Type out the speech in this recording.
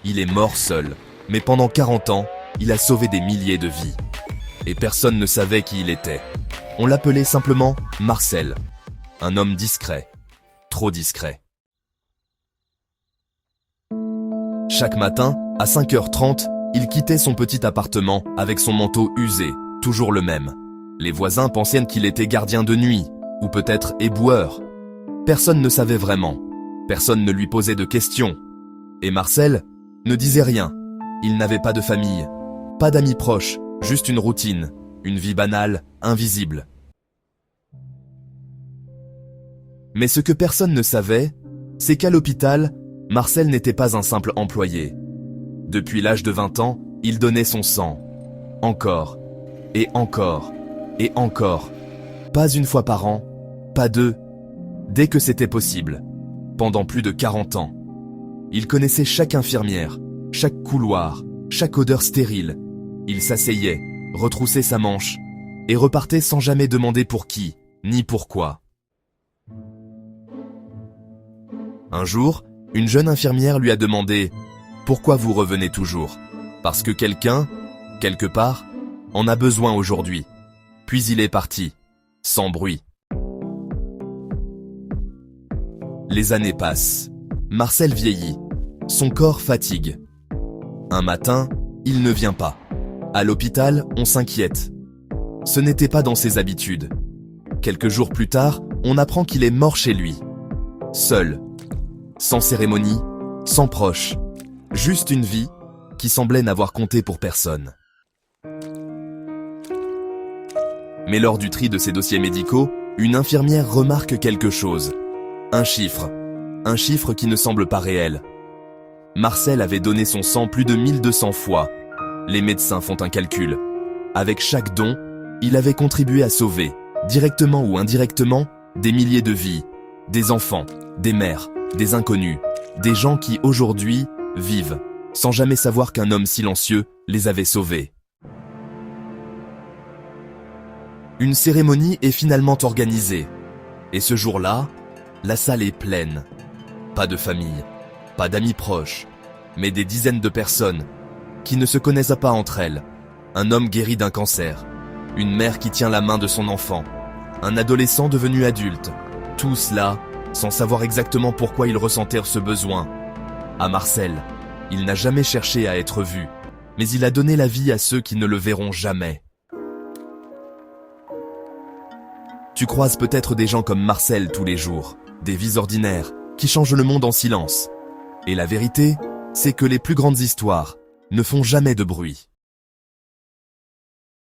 Il est mort seul, mais pendant 40 ans, il a sauvé des milliers de vies. Et personne ne savait qui il était. On l'appelait simplement Marcel, un homme discret, trop discret. Chaque matin, à 5h30, il quittait son petit appartement avec son manteau usé, toujours le même. Les voisins pensaient qu'il était gardien de nuit, ou peut-être éboueur. Personne ne savait vraiment. Personne ne lui posait de questions. Et Marcel ne disait rien. Il n'avait pas de famille, pas d'amis proches, juste une routine, une vie banale, invisible. Mais ce que personne ne savait, c'est qu'à l'hôpital, Marcel n'était pas un simple employé. Depuis l'âge de 20 ans, il donnait son sang. Encore, et encore, et encore. Pas une fois par an, pas deux, dès que c'était possible. Pendant plus de 40 ans. Il connaissait chaque infirmière, chaque couloir, chaque odeur stérile. Il s'asseyait, retroussait sa manche, et repartait sans jamais demander pour qui, ni pourquoi. Un jour, une jeune infirmière lui a demandé « Pourquoi vous revenez toujours ?»« Parce que quelqu'un, quelque part, en a besoin aujourd'hui. » Puis il est parti, sans bruit. Les années passent. Marcel vieillit. Son corps fatigue. Un matin, il ne vient pas. À l'hôpital, on s'inquiète. Ce n'était pas dans ses habitudes. Quelques jours plus tard, on apprend qu'il est mort chez lui. Seul. Sans cérémonie, sans proches. Juste une vie qui semblait n'avoir compté pour personne. Mais lors du tri de ses dossiers médicaux, une infirmière remarque quelque chose. Un chiffre qui ne semble pas réel. Marcel avait donné son sang plus de 1200 fois. Les médecins font un calcul. Avec chaque don, il avait contribué à sauver, directement ou indirectement, des milliers de vies, des enfants, des mères, des inconnus, des gens qui aujourd'hui vivent, sans jamais savoir qu'un homme silencieux les avait sauvés. Une cérémonie est finalement organisée. Et ce jour-là, la salle est pleine. Pas de famille, pas d'amis proches, mais des dizaines de personnes qui ne se connaissent pas entre elles. Un homme guéri d'un cancer, une mère qui tient la main de son enfant, un adolescent devenu adulte. Tout cela sans savoir exactement pourquoi ils ressentèrent ce besoin. À Marcel, il n'a jamais cherché à être vu, mais il a donné la vie à ceux qui ne le verront jamais. Tu croises peut-être des gens comme Marcel tous les jours, des vies ordinaires, qui changent le monde en silence. Et la vérité, c'est que les plus grandes histoires ne font jamais de bruit.